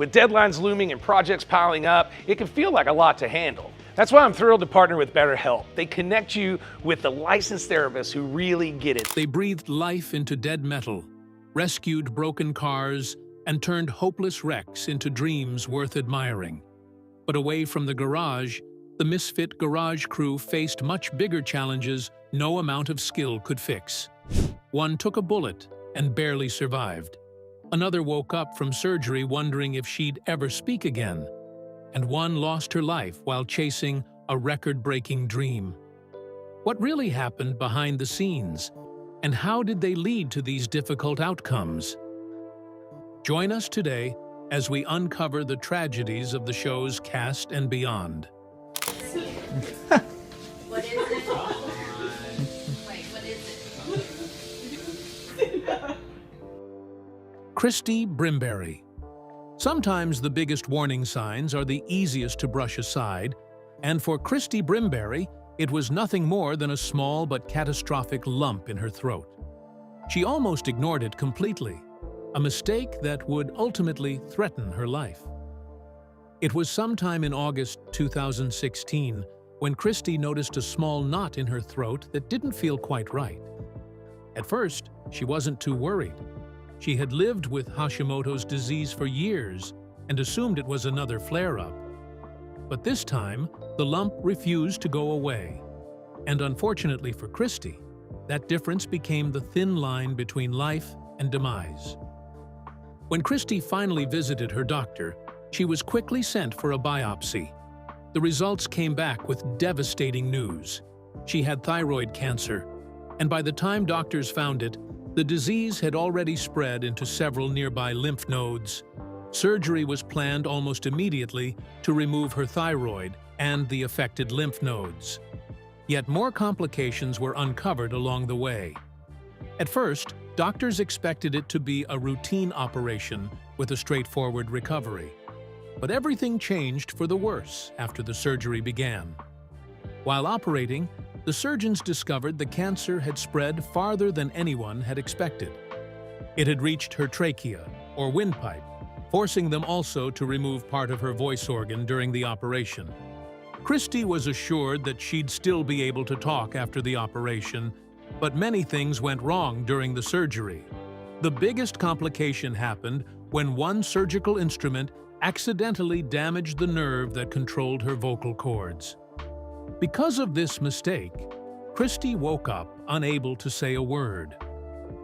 With deadlines looming and projects piling up, it can feel like a lot to handle. That's why I'm thrilled to partner with BetterHelp. They connect you with the licensed therapists who really get it. They breathed life into dead metal, rescued broken cars, and turned hopeless wrecks into dreams worth admiring. But away from the garage, the Misfit Garage crew faced much bigger challenges no amount of skill could fix. One took a bullet and barely survived. Another woke up from surgery wondering if she'd ever speak again. And one lost her life while chasing a record-breaking dream. What really happened behind the scenes? And how did they lead to these difficult outcomes? Join us today as we uncover the tragedies of the show's cast and beyond. What is it? Wait, what is it? Christy Brimberry. Sometimes the biggest warning signs are the easiest to brush aside, and for Christy Brimberry, it was nothing more than a small but catastrophic lump in her throat. She almost ignored it completely, a mistake that would ultimately threaten her life. It was sometime in August 2016 when Christy noticed a small knot in her throat that didn't feel quite right. At first, she wasn't too worried. She had lived with Hashimoto's disease for years and assumed it was another flare-up. But this time, the lump refused to go away. And unfortunately for Christy, that difference became the thin line between life and demise. When Christy finally visited her doctor, she was quickly sent for a biopsy. The results came back with devastating news. She had thyroid cancer, and by the time doctors found it, the disease had already spread into several nearby lymph nodes. Surgery was planned almost immediately to remove her thyroid and the affected lymph nodes. Yet more complications were uncovered along the way. At first, doctors expected it to be a routine operation with a straightforward recovery. But everything changed for the worse after the surgery began. While operating, the surgeons discovered the cancer had spread farther than anyone had expected. It had reached her trachea, or windpipe, forcing them also to remove part of her voice organ during the operation. Christy was assured that she'd still be able to talk after the operation, but many things went wrong during the surgery. The biggest complication happened when one surgical instrument accidentally damaged the nerve that controlled her vocal cords. Because of this mistake, Christy woke up unable to say a word.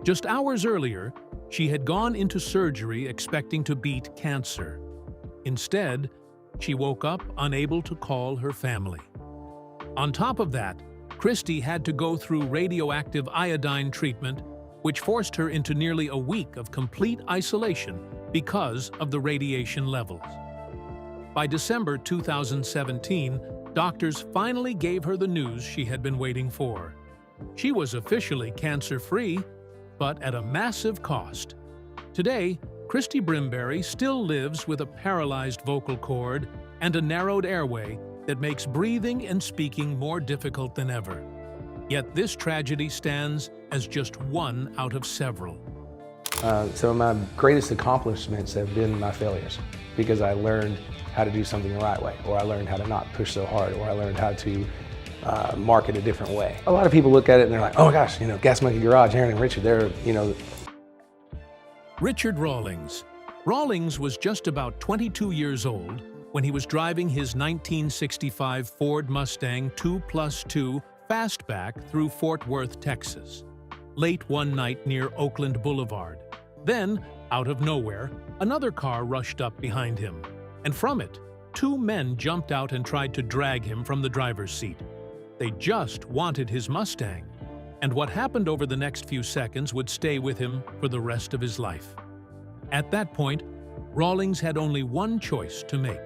Just hours earlier, she had gone into surgery expecting to beat cancer. Instead, she woke up unable to call her family. On top of that, Christy had to go through radioactive iodine treatment, which forced her into nearly a week of complete isolation because of the radiation levels. By December 2017, doctors finally gave her the news she had been waiting for. She was officially cancer-free, but at a massive cost. Today, Christy Brimberry still lives with a paralyzed vocal cord and a narrowed airway that makes breathing and speaking more difficult than ever. Yet this tragedy stands as just one out of several. So my greatest accomplishments have been my failures, because I learned how to do something the right way, or I learned how to not push so hard, or I learned how to market a different way. A lot of people look at it and they're like, oh my gosh, Gas Monkey Garage, Aaron and Richard, they're, Richard Rawlings. Rawlings was just about 22 years old when he was driving his 1965 Ford Mustang 2+2 Fastback through Fort Worth, Texas, late one night near Oakland Boulevard. Then, out of nowhere, another car rushed up behind him, and from it, two men jumped out and tried to drag him from the driver's seat. They just wanted his Mustang, and what happened over the next few seconds would stay with him for the rest of his life. At that point, Rawlings had only one choice to make.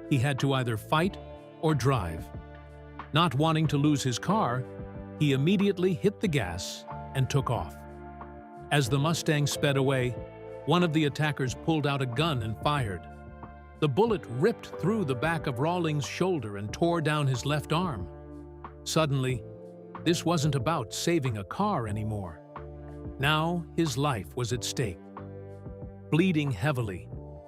He had to either fight or drive. Not wanting to lose his car, he immediately hit the gas and took off. As the Mustang sped away, one of the attackers pulled out a gun and fired. The bullet ripped through the back of Rawlings' shoulder and tore down his left arm. Suddenly, this wasn't about saving a car anymore. Now his life was at stake. Bleeding heavily,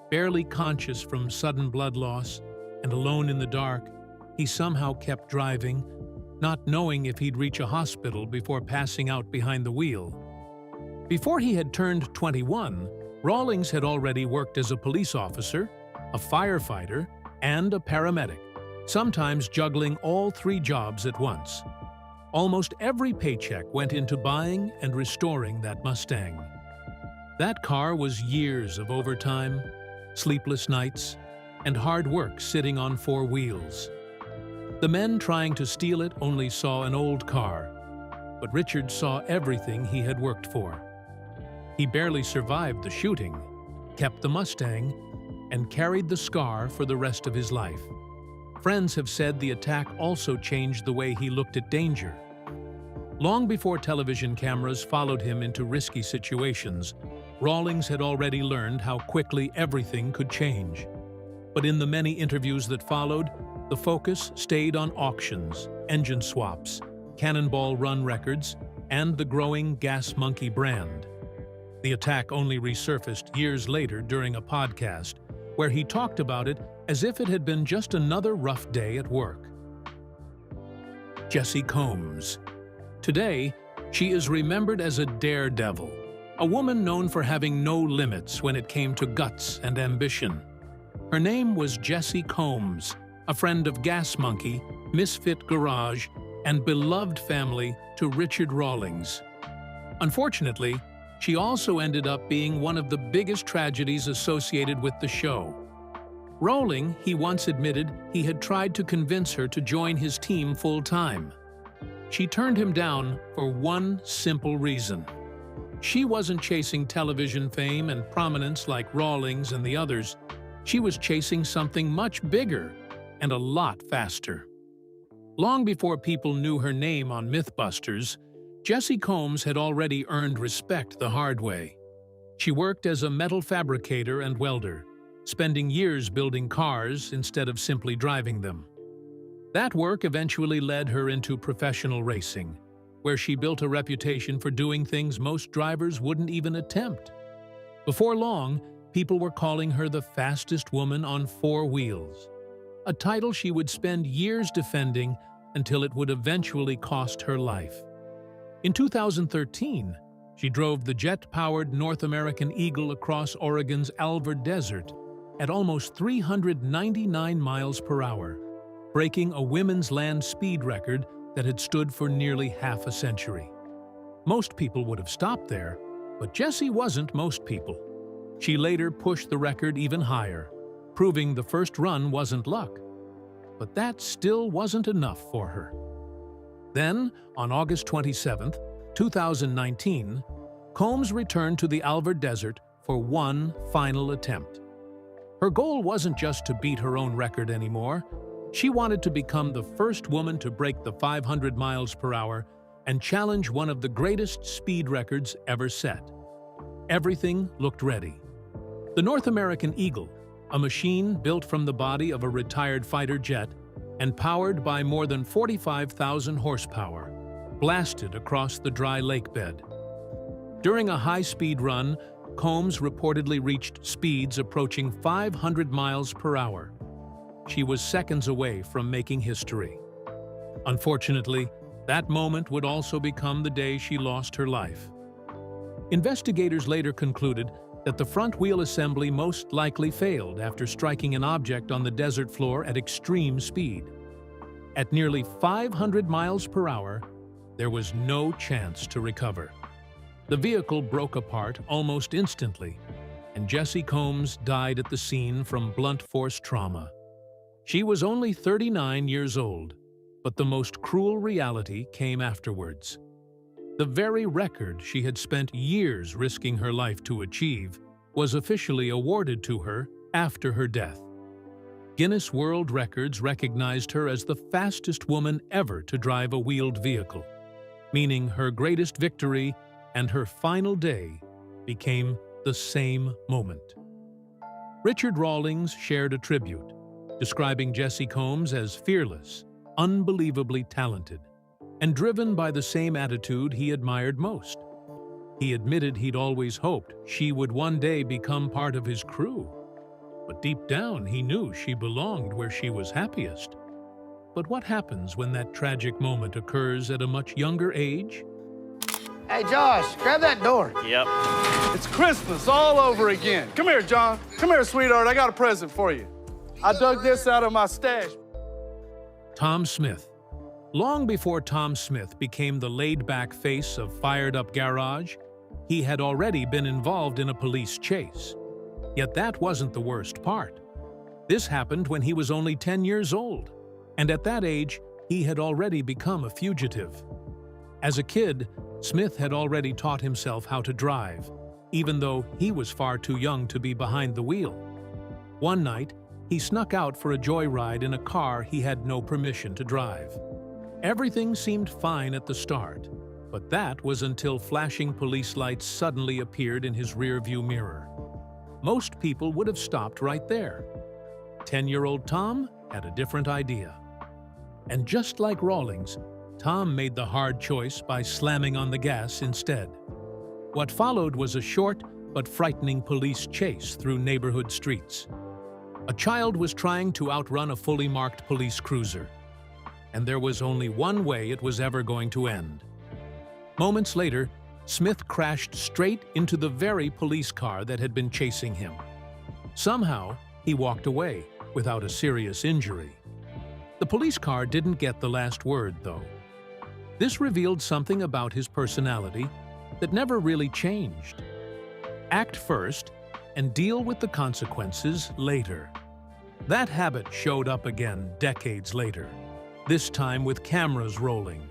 Barely conscious from sudden blood loss and alone in the dark, he somehow kept driving, not knowing if he'd reach a hospital before passing out behind the wheel. Before he had turned 21, Rawlings had already worked as a police officer, a firefighter, and a paramedic, sometimes juggling all three jobs at once. Almost every paycheck went into buying and restoring that Mustang. That car was years of overtime, sleepless nights, and hard work sitting on four wheels. The men trying to steal it only saw an old car, but Richard saw everything he had worked for. He barely survived the shooting, kept the Mustang, and carried the scar for the rest of his life. Friends have said the attack also changed the way he looked at danger. Long before television cameras followed him into risky situations, Rawlings had already learned how quickly everything could change. But in the many interviews that followed, the focus stayed on auctions, engine swaps, Cannonball Run records, and the growing Gas Monkey brand. The attack only resurfaced years later during a podcast, where he talked about it as if it had been just another rough day at work. Jessi Combs. Today, she is remembered as a daredevil, a woman known for having no limits when it came to guts and ambition. Her name was Jessi Combs, a friend of Gas Monkey, Misfit Garage, and beloved family to Richard Rawlings. Unfortunately, she also ended up being one of the biggest tragedies associated with the show. Rawlings, he once admitted he had tried to convince her to join his team full-time. She turned him down for one simple reason. She wasn't chasing television fame and prominence like Rawlings and the others. She was chasing something much bigger and a lot faster. Long before people knew her name on Mythbusters, Jessi Combs had already earned respect the hard way. She worked as a metal fabricator and welder, spending years building cars instead of simply driving them. That work eventually led her into professional racing, where she built a reputation for doing things most drivers wouldn't even attempt. Before long, people were calling her the fastest woman on four wheels, a title she would spend years defending until it would eventually cost her life. In 2013, she drove the jet-powered North American Eagle across Oregon's Alver Desert at almost 399 miles per hour, breaking a women's land speed record that had stood for nearly half a century. Most people would have stopped there, but Jessi wasn't most people. She later pushed the record even higher, proving the first run wasn't luck. But that still wasn't enough for her. Then, on August 27, 2019, Combs returned to the Alver Desert for one final attempt. Her goal wasn't just to beat her own record anymore. She wanted to become the first woman to break the 500 miles per hour and challenge one of the greatest speed records ever set. Everything looked ready. The North American Eagle, a machine built from the body of a retired fighter jet and powered by more than 45,000 horsepower, blasted across the dry lake bed. During a high-speed run, Combs reportedly reached speeds approaching 500 miles per hour. She was seconds away from making history. Unfortunately, that moment would also become the day she lost her life. Investigators later concluded that the front wheel assembly most likely failed after striking an object on the desert floor at extreme speed. At nearly 500 miles per hour, there was no chance to recover. The vehicle broke apart almost instantly, and Jessi Combs died at the scene from blunt force trauma. She was only 39 years old, but the most cruel reality came afterwards. The very record she had spent years risking her life to achieve was officially awarded to her after her death. Guinness World Records recognized her as the fastest woman ever to drive a wheeled vehicle, meaning her greatest victory and her final day became the same moment. Richard Rawlings shared a tribute, describing Jessi Combs as fearless, unbelievably talented, and driven by the same attitude he admired most. He admitted he'd always hoped she would one day become part of his crew. but deep down he knew she belonged where she was happiest. But what happens when that tragic moment occurs at a much younger age? Hey, Josh, grab that door. Yep. It's Christmas all over again. Come here, John. Come here, sweetheart. I got a present for you. I dug this out of my stash. Tom Smith. Long before Tom Smith became the laid-back face of Fired Up Garage, he had already been involved in a police chase. Yet that wasn't the worst part. This happened when he was only 10 years old, and at that age, he had already become a fugitive. As a kid, Smith had already taught himself how to drive, even though he was far too young to be behind the wheel. One night, he snuck out for a joyride in a car he had no permission to drive. Everything seemed fine at the start, but that was until flashing police lights suddenly appeared in his rearview mirror. Most people would have stopped right there. 10-year-old Tom had a different idea. And just like Rawlings, Tom made the hard choice by slamming on the gas instead. What followed was a short but frightening police chase through neighborhood streets. A child was trying to outrun a fully marked police cruiser, and there was only one way it was ever going to end. Moments later, Smith crashed straight into the very police car that had been chasing him. Somehow, he walked away without a serious injury. The police car didn't get the last word, though. This revealed something about his personality that never really changed. Act first and deal with the consequences later. That habit showed up again decades later, this time with cameras rolling.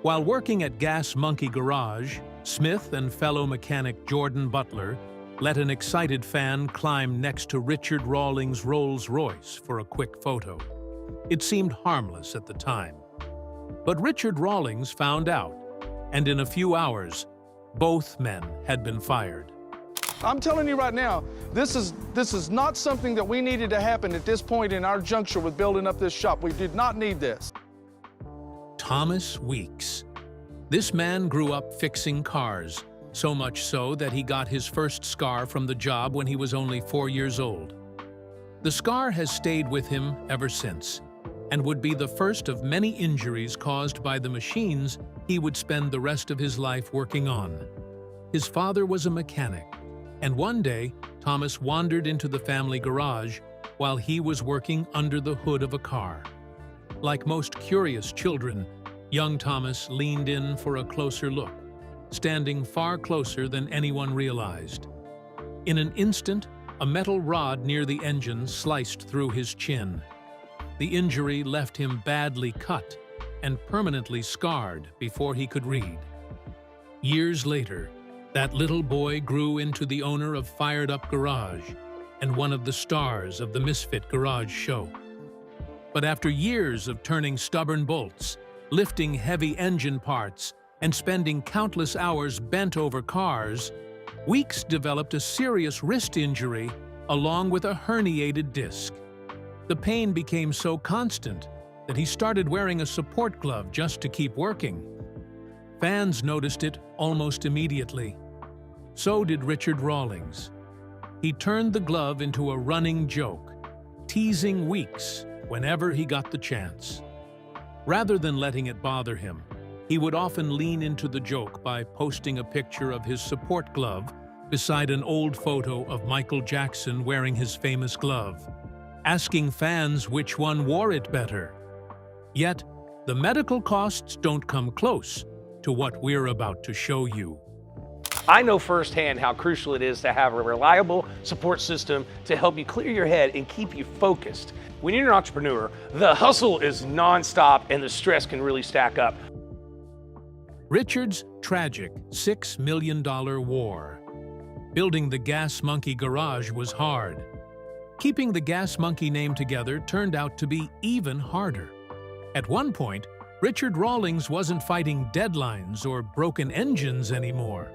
While working at Gas Monkey Garage, Smith and fellow mechanic Jordan Butler let an excited fan climb next to Richard Rawlings' Rolls-Royce for a quick photo. It seemed harmless at the time. But Richard Rawlings found out, and in a few hours, both men had been fired. I'm telling you right now, this is not something that we needed to happen at this point in our juncture with building up this shop. We did not need this. Thomas Weeks. This man grew up fixing cars, so much so that he got his first scar from the job when he was only 4 years old. The scar has stayed with him ever since, and would be the first of many injuries caused by the machines he would spend the rest of his life working on. His father was a mechanic, and one day, Thomas wandered into the family garage while he was working under the hood of a car. Like most curious children, young Thomas leaned in for a closer look, standing far closer than anyone realized. In an instant, a metal rod near the engine sliced through his chin. The injury left him badly cut and permanently scarred before he could read. Years later, that little boy grew into the owner of Fired Up Garage and one of the stars of the Misfit Garage show. But after years of turning stubborn bolts, lifting heavy engine parts, and spending countless hours bent over cars, Weeks developed a serious wrist injury along with a herniated disc. The pain became so constant that he started wearing a support glove just to keep working. Fans noticed it almost immediately. So did Richard Rawlings. He turned the glove into a running joke, teasing Weeks whenever he got the chance. Rather than letting it bother him, he would often lean into the joke by posting a picture of his support glove beside an old photo of Michael Jackson wearing his famous glove, asking fans which one wore it better. Yet, the medical costs don't come close to what we're about to show you. I know firsthand how crucial it is to have a reliable support system to help you clear your head and keep you focused. When you're an entrepreneur, the hustle is nonstop and the stress can really stack up. Richard's tragic $6 million war. Building the Gas Monkey Garage was hard. Keeping the Gas Monkey name together turned out to be even harder. At one point, Richard Rawlings wasn't fighting deadlines or broken engines anymore.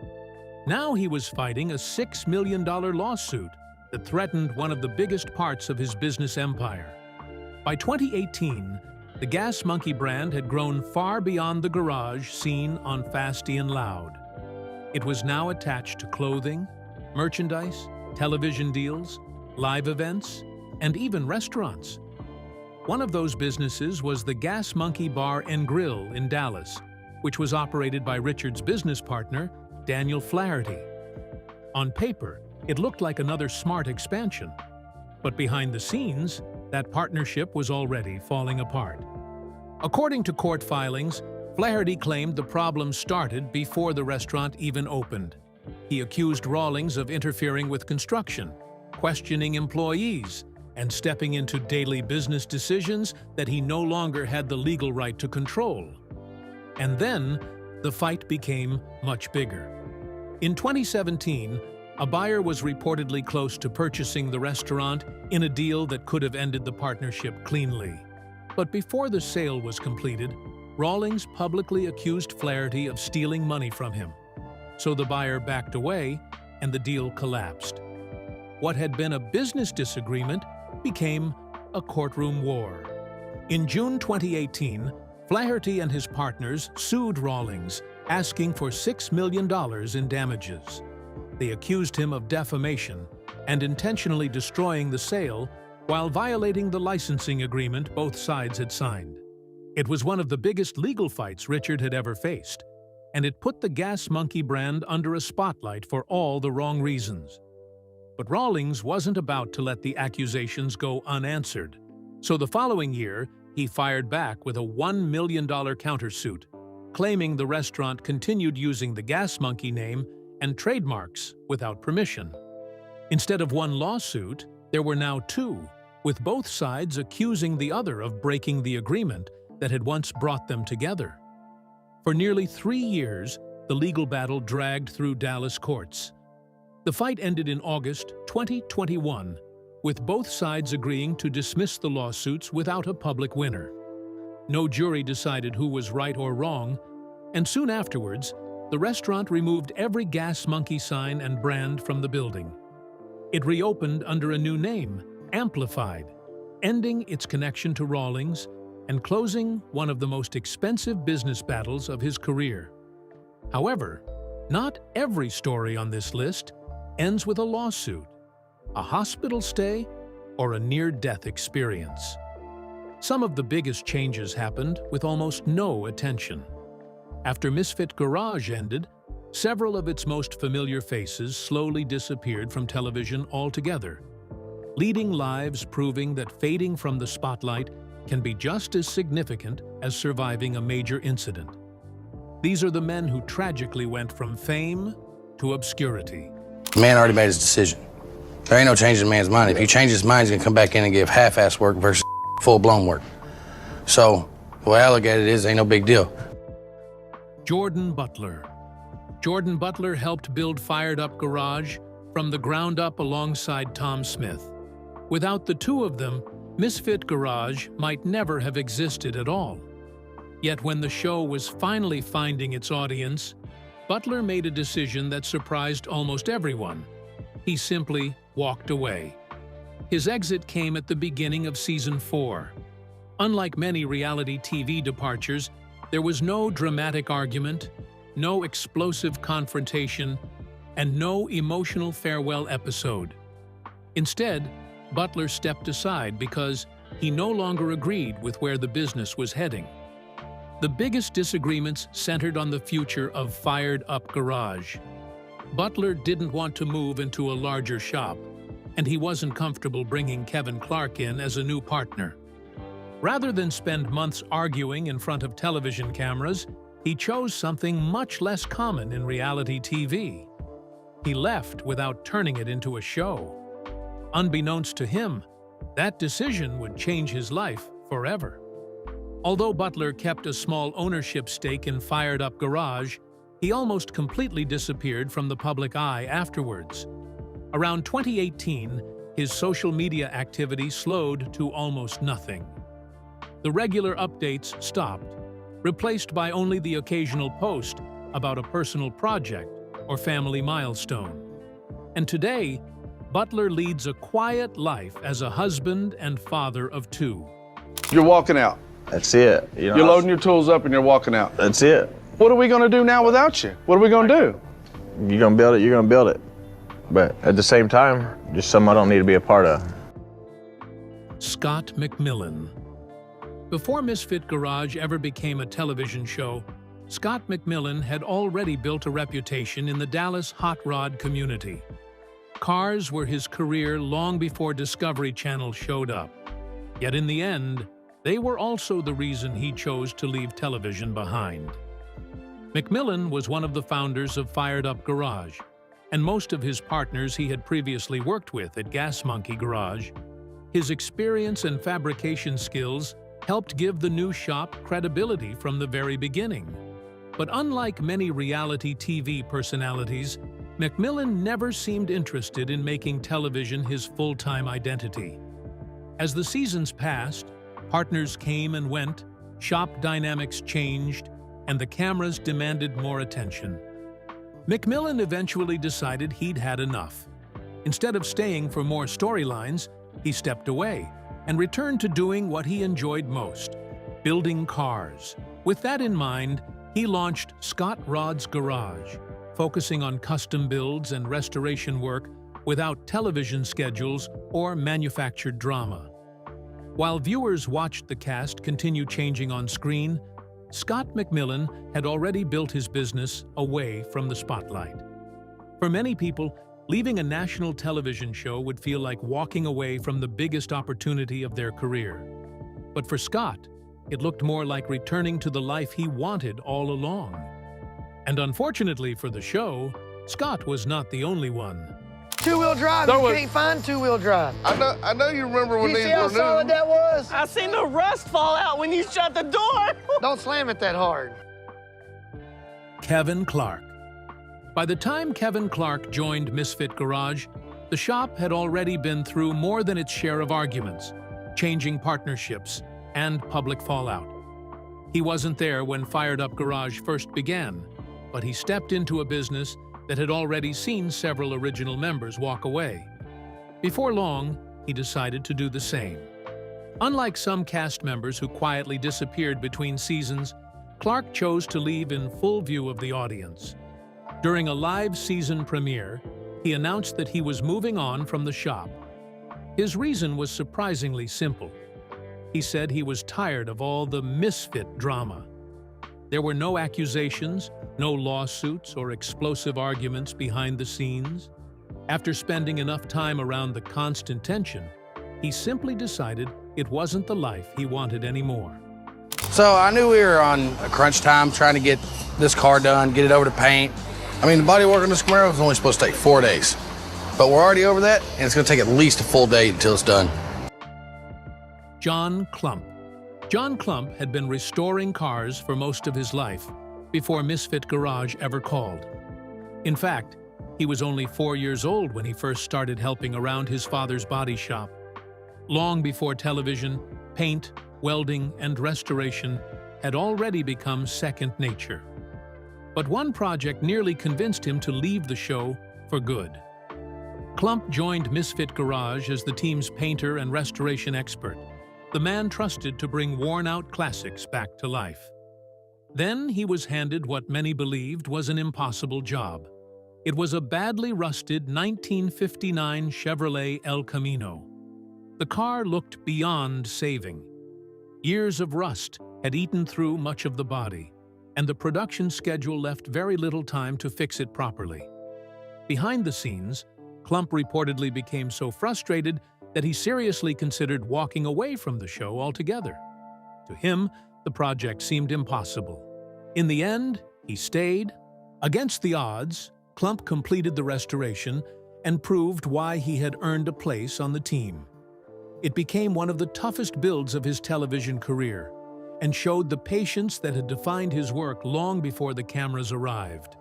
Now he was fighting a $6 million lawsuit that threatened one of the biggest parts of his business empire. By 2018, the Gas Monkey brand had grown far beyond the garage seen on Fasty and Loud. It was now attached to clothing, merchandise, television deals, live events, and even restaurants. One of those businesses was the Gas Monkey Bar and Grill in Dallas, which was operated by Richard's business partner, Daniel Flaherty. On paper, it looked like another smart expansion, but behind the scenes, that partnership was already falling apart. According to court filings, Flaherty claimed the problem started before the restaurant even opened. He accused Rawlings of interfering with construction, questioning employees, and stepping into daily business decisions that he no longer had the legal right to control. And then, the fight became much bigger. In 2017, a buyer was reportedly close to purchasing the restaurant in a deal that could have ended the partnership cleanly. But before the sale was completed, Rawlings publicly accused Flaherty of stealing money from him. So the buyer backed away, and the deal collapsed. What had been a business disagreement became a courtroom war. In June 2018, Flaherty and his partners sued Rawlings, asking for $6 million in damages. They accused him of defamation and intentionally destroying the sale while violating the licensing agreement both sides had signed. It was one of the biggest legal fights Richard had ever faced, and it put the Gas Monkey brand under a spotlight for all the wrong reasons. But Rawlings wasn't about to let the accusations go unanswered. So the following year, he fired back with a $1 million countersuit, claiming the restaurant continued using the Gas Monkey name and trademarks without permission. Instead of one lawsuit, there were now two, with both sides accusing the other of breaking the agreement that had once brought them together. For nearly 3 years, the legal battle dragged through Dallas courts. The fight ended in August 2021, with both sides agreeing to dismiss the lawsuits without a public winner. No jury decided who was right or wrong, and soon afterwards, the restaurant removed every Gas Monkey sign and brand from the building. It reopened under a new name, Amplified, ending its connection to Rawlings and closing one of the most expensive business battles of his career. However, not every story on this list ends with a lawsuit, a hospital stay, or a near-death experience. Some of the biggest changes happened with almost no attention. After Misfit Garage ended, several of its most familiar faces slowly disappeared from television altogether, leading lives proving that fading from the spotlight can be just as significant as surviving a major incident. These are the men who tragically went from fame to obscurity. The man already made his decision. There ain't no changing a man's mind. If you change his mind, he's gonna come back in and give half-ass work versus full-blown work. So, the way I look at it is, ain't no big deal. Jordan Butler. Jordan Butler helped build Fired Up Garage from the ground up alongside Tom Smith. Without the two of them, Misfit Garage might never have existed at all. Yet when the show was finally finding its audience, Butler made a decision that surprised almost everyone. He simply walked away. His exit came at the beginning of Season 4. Unlike many reality TV departures, there was no dramatic argument, no explosive confrontation, and no emotional farewell episode. Instead, Butler stepped aside because he no longer agreed with where the business was heading. The biggest disagreements centered on the future of Fired Up Garage. Butler didn't want to move into a larger shop, and he wasn't comfortable bringing Kevin Clark in as a new partner. Rather than spend months arguing in front of television cameras, he chose something much less common in reality TV. He left without turning it into a show. Unbeknownst to him, that decision would change his life forever. Although Butler kept a small ownership stake in Fired Up Garage, he almost completely disappeared from the public eye afterwards. Around 2018, his social media activity slowed to almost nothing. The regular updates stopped, replaced by only the occasional post about a personal project or family milestone. And today, Butler leads a quiet life as a husband and father of 2. You're walking out. That's it. You know, You're loading your tools up and you're walking out. That's it. What are we gonna do now without you? What are we gonna do? You're gonna build it, you're gonna build it. but at the same time, just something I don't need to be a part of. Scott McMillan. Before Misfit Garage ever became a television show, Scott McMillan had already built a reputation in the Dallas hot rod community. Cars were his career long before Discovery Channel showed up. Yet in the end, they were also the reason he chose to leave television behind. McMillan was one of the founders of Fired Up Garage, and most of his partners he had previously worked with at Gas Monkey Garage. His experience and fabrication skills helped give the new shop credibility from the very beginning. But unlike many reality TV personalities, McMillan never seemed interested in making television his full-time identity. As the seasons passed, partners came and went, shop dynamics changed, and the cameras demanded more attention. McMillan eventually decided he'd had enough. Instead of staying for more storylines, he stepped away and returned to doing what he enjoyed most, building cars. With that in mind, he launched Scott Rod's Garage, focusing on custom builds and restoration work without television schedules or manufactured drama. While viewers watched the cast continue changing on screen, Scott McMillan had already built his business away from the spotlight. For many people, leaving a national television show would feel like walking away from the biggest opportunity of their career. But for Scott, it looked more like returning to the life he wanted all along. And unfortunately for the show, Scott was not the only one. Two-wheel drive, you can't find two-wheel drive. I know you remember when You these see how were solid new. that was? I seen the rust fall out when you shut the door. Don't slam it that hard. Kevin Clark. By the time Kevin Clark joined Misfit Garage, the shop had already been through more than its share of arguments, changing partnerships, and public fallout. He wasn't there when Fired Up Garage first began, but he stepped into a business that had already seen several original members walk away. Before long, he decided to do the same. Unlike some cast members who quietly disappeared between seasons, Clark chose to leave in full view of the audience. During a live season premiere, he announced that he was moving on from the shop. His reason was surprisingly simple. He said he was tired of all the misfit drama. There were no accusations, no lawsuits or explosive arguments behind the scenes. After spending enough time around the constant tension, he simply decided it wasn't the life he wanted anymore. So I knew we were on a crunch time trying to get this car done, get it over to paint. I mean, the body work on this Camaro is only supposed to take 4 days. But we're already over that, and it's gonna take at least a full day until it's done. John Clump. John Clump had been restoring cars for most of his life before Misfit Garage ever called. In fact, he was only 4 years old when he first started helping around his father's body shop. Long before television, paint, welding, and restoration had already become second nature. But one project nearly convinced him to leave the show for good. Clump joined Misfit Garage as the team's painter and restoration expert, the man trusted to bring worn-out classics back to life. Then he was handed what many believed was an impossible job. It was a badly rusted 1959 Chevrolet El Camino. The car looked beyond saving. Years of rust had eaten through much of the body, and the production schedule left very little time to fix it properly. Behind the scenes, Clump reportedly became so frustrated that he seriously considered walking away from the show altogether. To him, the project seemed impossible. In the end, he stayed. Against the odds, Clump completed the restoration and proved why he had earned a place on the team. It became one of the toughest builds of his television career and showed the patience that had defined his work long before the cameras arrived.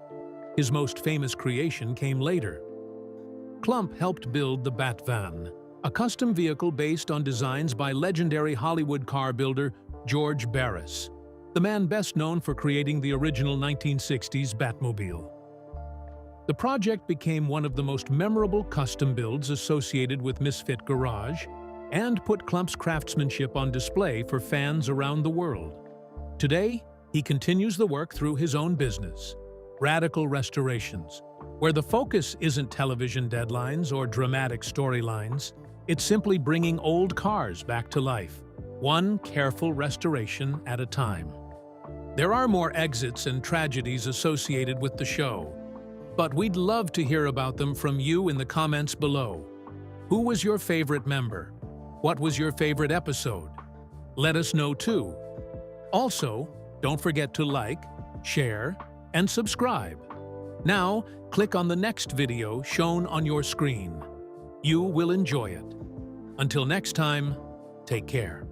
His most famous creation came later. Clump helped build the Bat Van, a custom vehicle based on designs by legendary Hollywood car builder George Barris, the man best known for creating the original 1960s Batmobile. The project became one of the most memorable custom builds associated with Misfit Garage and put Clump's craftsmanship on display for fans around the world. Today, he continues the work through his own business, Radical Restorations, where the focus isn't television deadlines or dramatic storylines. It's simply bringing old cars back to life, one careful restoration at a time. There are more exits and tragedies associated with the show, but we'd love to hear about them from you in the comments below. Who was your favorite member? What was your favorite episode? Let us know too. Also, don't forget to like, share, and subscribe. Now, click on the next video shown on your screen. You will enjoy it. Until next time, take care.